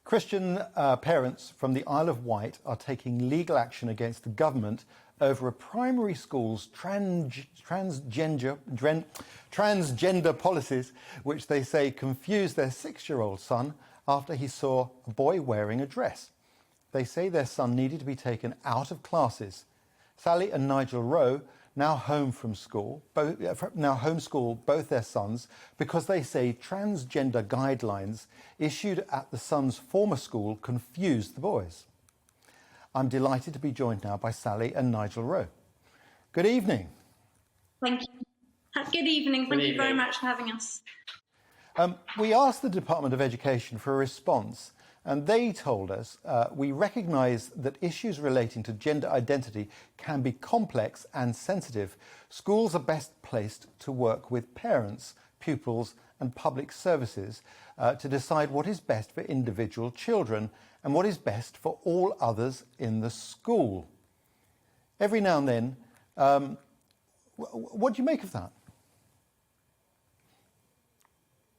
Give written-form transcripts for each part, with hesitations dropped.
Christian parents from the Isle of Wight are taking legal action against the government over a primary school's transgender policies, which they say confused their 6-year-old son after he saw a boy wearing a dress. They say their son needed to be taken out of classes. Sally and Nigel Rowe now homeschool both their sons because they say transgender guidelines issued at the son's former school confused the boys. I'm delighted to be joined now by Sally and Nigel Rowe. Good evening. Thank you. Good evening. Thank you very much for having us. We asked the Department of Education for a response, and they told us, we recognise that issues relating to gender identity can be complex and sensitive. Schools are best placed to work with parents, pupils and public services to decide what is best for individual children and what is best for all others in the school. Every now and then, what do you make of that?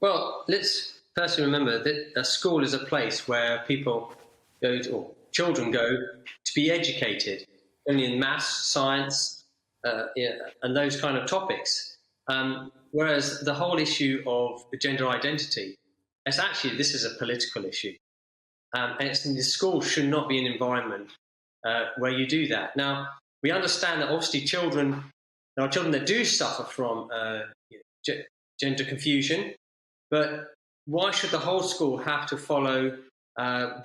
Well, let's firstly remember that a school is a place where people go to, or children go to be educated, only in maths, science, and those kind of topics. Whereas the whole issue of gender identity, this is a political issue. And the school should not be an environment where you do that. Now, we understand that obviously there are children that do suffer from gender confusion, but why should the whole school have to follow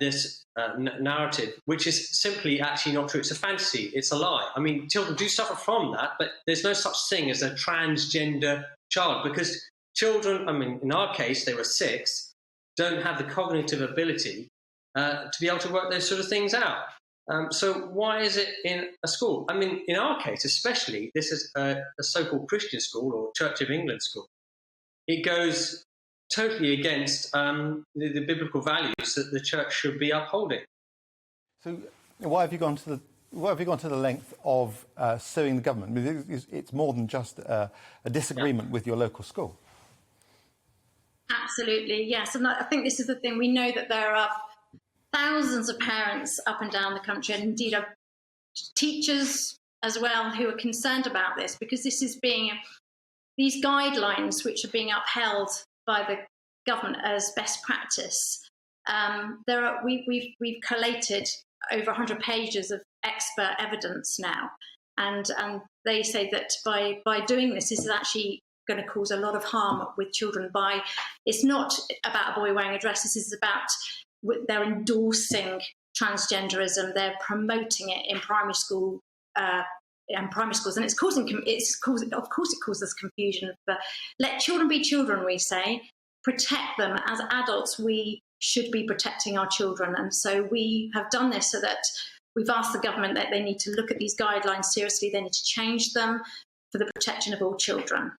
this narrative, which is simply actually not true? It's a fantasy. It's a lie. I mean, children do suffer from that, but there's no such thing as a transgender child because children, I mean, in our case, they were 6, don't have the cognitive ability to be able to work those sort of things out. So why is it in a school? I mean, in our case, especially, this is a so-called Christian school or Church of England school. It goes totally against the biblical values that the church should be upholding. So, why have you gone to the length of suing the government? I mean, it's more than just a disagreement with your local school. Absolutely, yes. And I think this is the thing. We know that there are thousands of parents up and down the country, and indeed teachers as well, who are concerned about this because this is these guidelines which are being upheld by the government as best practice. We've collated over 100 pages of expert evidence now, and they say that by doing this is actually going to cause a lot of harm with children. It's not about a boy wearing a dress. This is about they're endorsing transgenderism. They're promoting it in primary school. And primary schools, and of course it causes confusion. But let children be children, we say. Protect them. As adults, we should be protecting our children, and so we have done this so that we've asked the government that they need to look at these guidelines seriously. They need to change them for the protection of all children.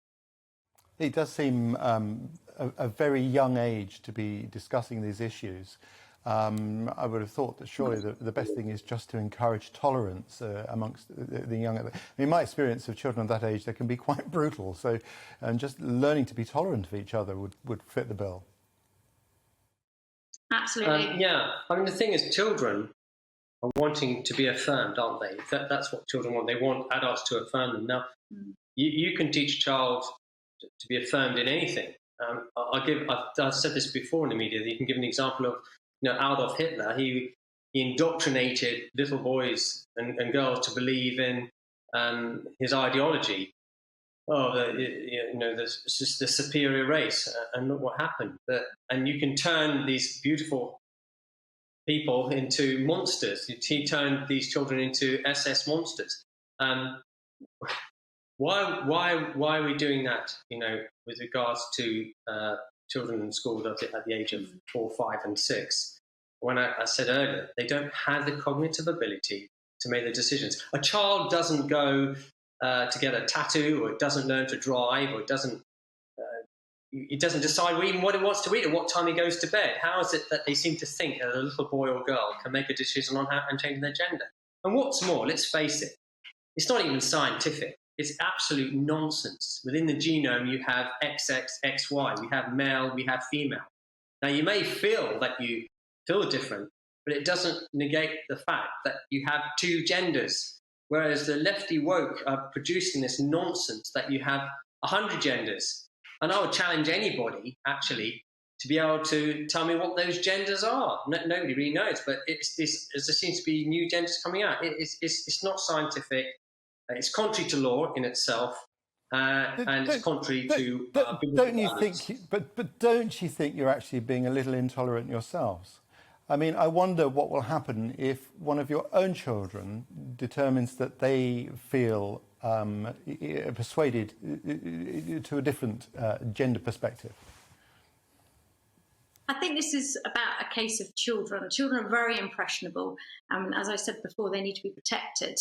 It does seem a very young age to be discussing these issues. I would have thought that surely the best thing is just to encourage tolerance amongst the young. I mean, my experience of children of that age, they can be quite brutal. So just learning to be tolerant of each other would fit the bill. Absolutely. Yeah. I mean, the thing is, children are wanting to be affirmed, aren't they? That's what children want. They want adults to affirm them. Now, you can teach a child to be affirmed in anything. I've said this before in the media, that you can give an example of, Adolf Hitler, he indoctrinated little boys and girls to believe in his ideology. The superior race, and look what happened. And you can turn these beautiful people into monsters. You turn these children into SS monsters. Why are we doing that? With regards to children in school at the age of 4, 5, and 6. When I said earlier, they don't have the cognitive ability to make the decisions. A child doesn't go to get a tattoo, or it doesn't learn to drive, or it doesn't decide even what it wants to eat or what time he goes to bed. How is it that they seem to think that a little boy or girl can make a decision on how and change their gender? And what's more, let's face it, it's not even scientific. It's absolute nonsense. Within the genome, you have XX, XY. We have male, we have female. Now, you may feel that you feel different, but it doesn't negate the fact that you have two genders. Whereas the lefty woke are producing this nonsense that you have 100 genders. And I would challenge anybody, actually, to be able to tell me what those genders are. Nobody really knows, but there seems to be new genders coming out. It's not scientific. It's contrary to law in itself, and it's contrary to. Don't you think? But don't you think you're actually being a little intolerant yourselves? I mean, I wonder what will happen if one of your own children determines that they feel persuaded to a different gender perspective. I think this is about a case of children. Children are very impressionable. As I said before, they need to be protected.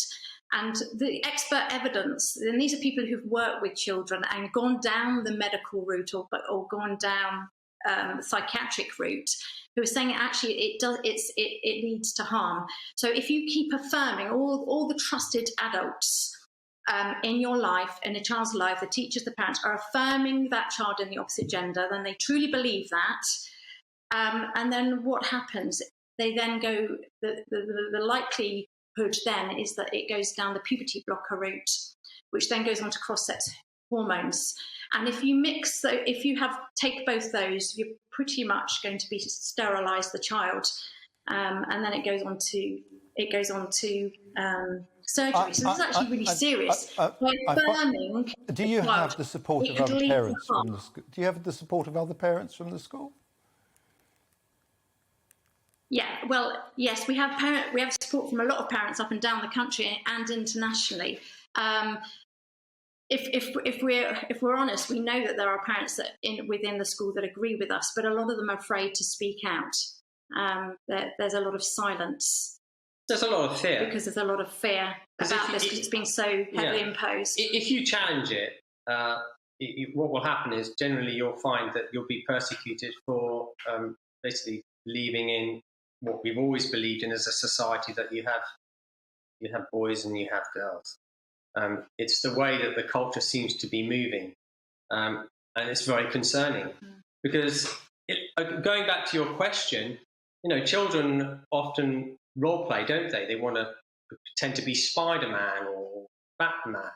And the expert evidence, and these are people who've worked with children and gone down the medical route or gone down the psychiatric route, who are saying actually it leads to harm. So if you keep affirming all the trusted adults in your life, in a child's life, the teachers, the parents, are affirming that child in the opposite gender, then they truly believe that. And then what happens? They then go, the likelihood then is that it goes down the puberty blocker route, which then goes on to cross-sex hormones. And if you take both those, you're pretty much going to be sterilise the child, and then it goes on to surgery. So this is actually really serious. Do you have the support of other parents from the school? Do you have the support of other parents from the school? Yeah, well, yes, we have support from a lot of parents up and down the country and internationally. If we're honest, we know that there are parents within the school that agree with us, but a lot of them are afraid to speak out. There's a lot of silence. There's a lot of fear. Because there's a lot of fear about this because it's been so heavily imposed. If you challenge it, what will happen is generally you'll find that you'll be persecuted for basically believing in what we've always believed in as a society, that you have boys and you have girls. It's the way that the culture seems to be moving, and it's very concerning because going back to your question, children often role play, don't they? They want to pretend to be Spider-Man or Batman.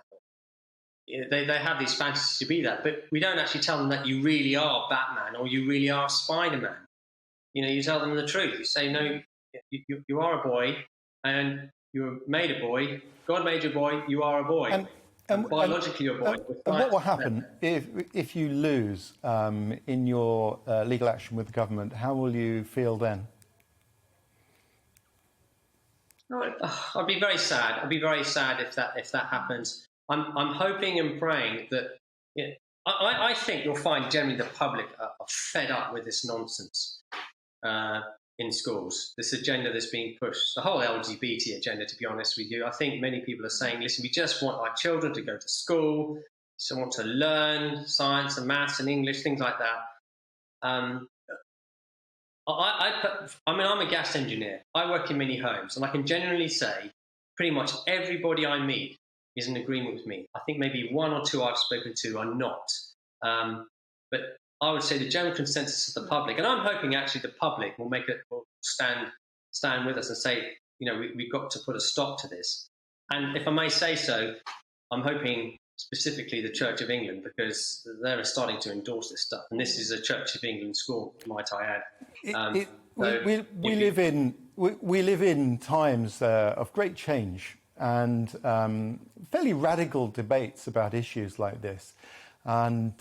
They have these fantasies to be that, but we don't actually tell them that you really are Batman or you really are Spider-Man. You tell them the truth. You say, no, you are a boy, and you were made a boy. God made you a boy. You are a boy. And biologically, you're a boy. And what will happen if you lose in your legal action with the government? How will you feel then? I'd be very sad. I'd be very sad if that happens. I'm hoping and praying that. I think you'll find generally the public are fed up with this nonsense. In schools, this agenda that's being pushed, the whole LGBT agenda, to be honest with you. I think many people are saying, listen, we just want our children to go to school, so want to learn science and maths and English, things like that. I'm a gas engineer. I work in many homes, and I can genuinely say pretty much everybody I meet is in agreement with me. I think maybe one or two I've spoken to are not. But I would say the general consensus of the public, and I'm hoping actually the public will stand with us and say, we've got to put a stop to this. And if I may say so, I'm hoping specifically the Church of England, because they're starting to endorse this stuff. And this is a Church of England school, might I add. We live in times of great change and fairly radical debates about issues like this. And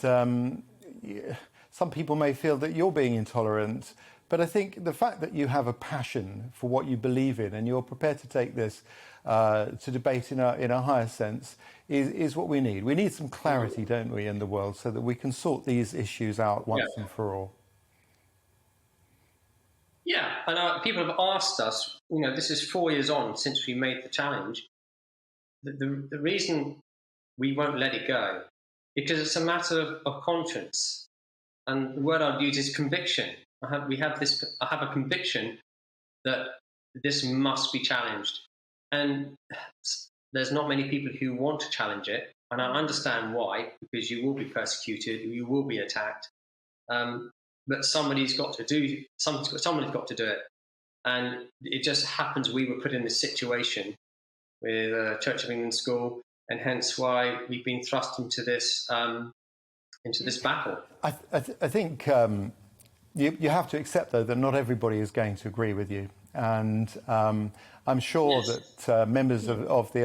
some people may feel that you're being intolerant, but I think the fact that you have a passion for what you believe in and you're prepared to take this to debate in a higher sense is what we need. We need some clarity, don't we, in the world, so that we can sort these issues out once and for all. Yeah, and people have asked us, this is 4 years on since we made the challenge. The reason we won't let it go, because it's a matter of conscience. And the word I'd use is conviction. I have a conviction that this must be challenged. And there's not many people who want to challenge it. And I understand why, because you will be persecuted, you will be attacked. But somebody's got to do it. And it just happens we were put in this situation with Church of England school, and hence why we've been thrust into this battle. I think you have to accept, though, that not everybody is going to agree with you. And I'm sure that members of the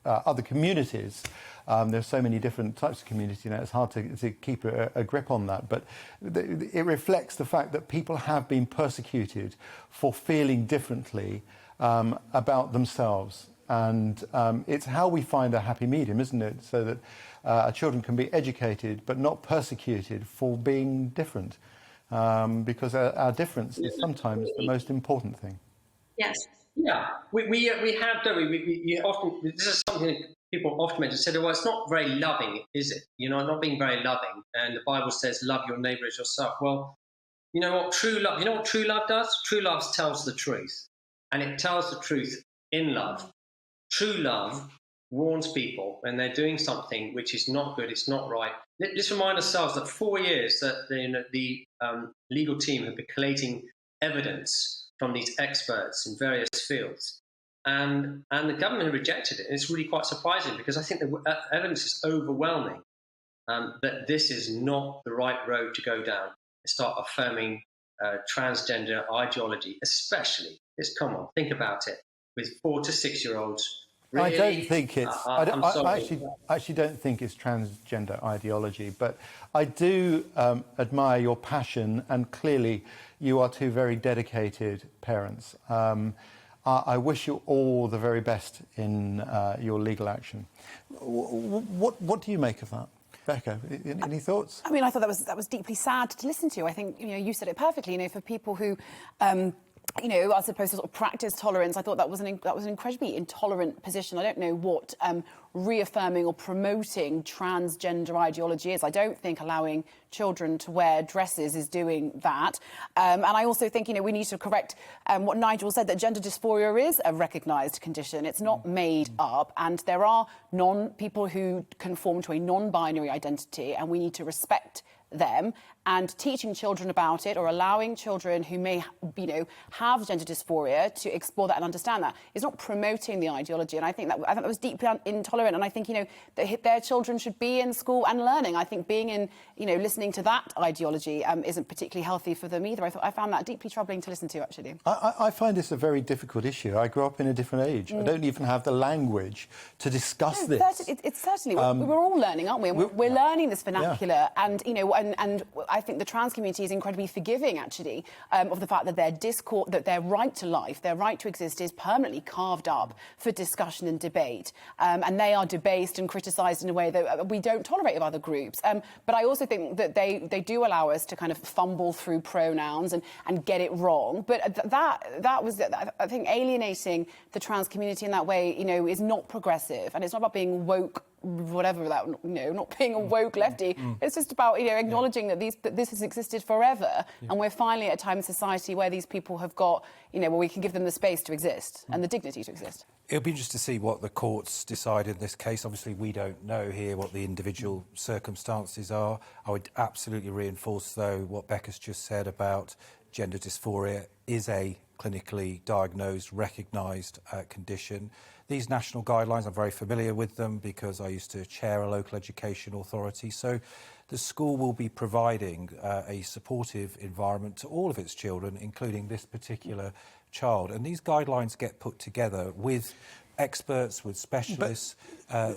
other communities, there's so many different types of community now, it's hard to keep a grip on that. But it reflects the fact that people have been persecuted for feeling differently about themselves. And it's how we find a happy medium, isn't it? So that our children can be educated but not persecuted for being different. Because our difference is sometimes the most important thing. Yes. Yeah, we have, don't we? We often, this is something people often mention, said, well, it's not very loving, is it? Not being very loving. And the Bible says, love your neighbour as yourself. Well, you know what true love does? True love tells the truth. And it tells the truth in love. True love warns people when they're doing something which is not good, it's not right. Let's remind ourselves that 4 years that the legal team have been collating evidence from these experts in various fields. And the government rejected it. And it's really quite surprising, because I think the evidence is overwhelming that this is not the right road to go down and start affirming transgender ideology, especially. Come on, think about it. With 4 to 6 year olds. Really? I don't think it's. I actually don't think it's transgender ideology, but I do admire your passion, and clearly you are two very dedicated parents. I wish you all the very best in your legal action. What do you make of that? Becca, any thoughts? I mean, I thought that was deeply sad to listen to. I think you said it perfectly. For people who are supposed to sort of practice tolerance, I thought that was an incredibly intolerant position. I don't know what reaffirming or promoting transgender ideology is. I don't think allowing children to wear dresses is doing that. And I also think, we need to correct what Nigel said, that gender dysphoria is a recognised condition. It's not made up. And there are people who conform to a non-binary identity, and we need to respect them. And teaching children about it, or allowing children who may, have gender dysphoria to explore that and understand that, is not promoting the ideology. And I think that was deeply intolerant. And I think, that their children should be in school and learning. I think being in, listening to that ideology isn't particularly healthy for them either. I found that deeply troubling to listen to, actually. I find this a very difficult issue. I grew up in a different age. I don't even have the language to discuss this. It's certainly, we're all learning, aren't we? We're learning this vernacular. Yeah. And, and I think the trans community is incredibly forgiving, actually, of the fact that their right to life, their right to exist, is permanently carved up for discussion and debate. And they are debased and criticised in a way that we don't tolerate of other groups. But I also think that they do allow us to kind of fumble through pronouns and get it wrong. But that was, I think, alienating the trans community in that way, is not progressive. And it's not about being woke, whatever that, not being a woke lefty. It's just about, acknowledging that this has existed forever, and we're finally at a time in society where these people have got, where we can give them the space to exist and the dignity to exist. It'll be interesting to see what the courts decide in this case. Obviously, we don't know here what the individual circumstances are. I would absolutely reinforce, though, what Becca's just said about gender dysphoria is a clinically diagnosed, recognised condition. These national guidelines, I'm very familiar with them because I used to chair a local education authority. So the school will be providing a supportive environment to all of its children, including this particular child. And these guidelines get put together with experts, with specialists,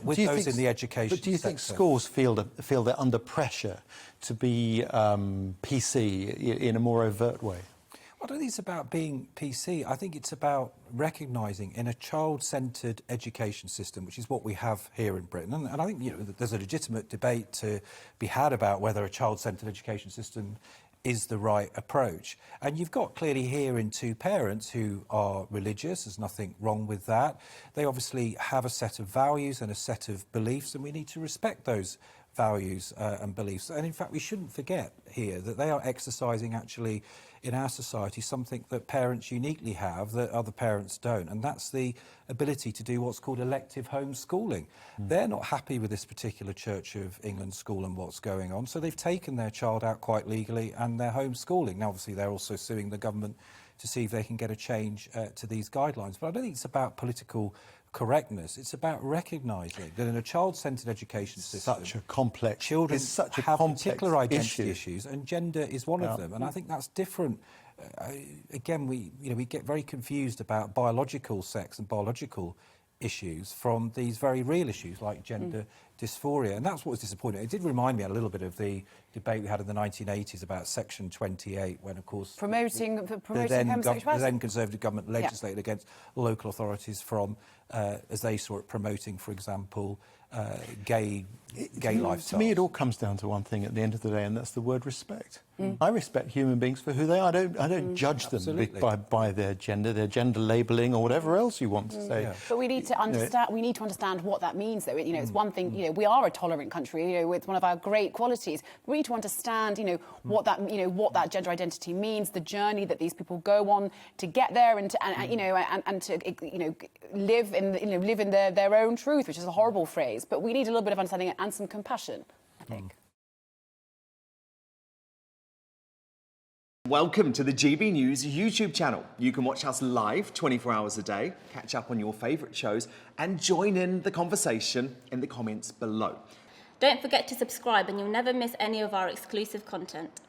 with those in the education sector. But do you think schools feel they're under pressure to be PC in a more overt way? I don't think it's about being PC. I think it's about recognising in a child-centred education system, which is what we have here in Britain. And I think there's a legitimate debate to be had about whether a child-centred education system is the right approach. And you've got clearly here in two parents who are religious. There's nothing wrong with that. They obviously have a set of values and a set of beliefs, and we need to respect those values and beliefs. And in fact, we shouldn't forget here that they are exercising actually in our society something that parents uniquely have that other parents don't, and that's the ability to do what's called elective homeschooling. They're not happy with this particular Church of England school and what's going on, so they've taken their child out quite legally and they're homeschooling. Now, obviously, they're also suing the government to see if they can get a change to these guidelines. But I don't think it's about political correctness. It's about recognising that in a child-centred education system, Such a complex, children it's such a have complex particular identity issue. issues, and gender is one of them. And I think that's different. Again, we get very confused about biological sex and biological issues from these very real issues like gender dysphoria, and that's what was disappointing. It did remind me a little bit of the debate we had in the 1980s about Section 28, when, of course, promoting the homosexuality. then Conservative government legislated against local authorities from, as they saw it, promoting, for example, gay lifestyles. To me, it all comes down to one thing at the end of the day, and that's the word respect. I respect human beings for who they are. I don't judge them by their gender labelling or whatever else you want to say. Yeah. But we need to understand. We need to understand what that means, though. It's one thing. We are a tolerant country. It's one of our great qualities. We need to understand. What that gender identity means, the journey that these people go on to get there, and to live in their own truth, which is a horrible phrase. But we need a little bit of understanding and some compassion, I think. Welcome to the GB News YouTube channel. You can watch us live 24 hours a day, catch up on your favourite shows, and join in the conversation in the comments below. Don't forget to subscribe and you'll never miss any of our exclusive content.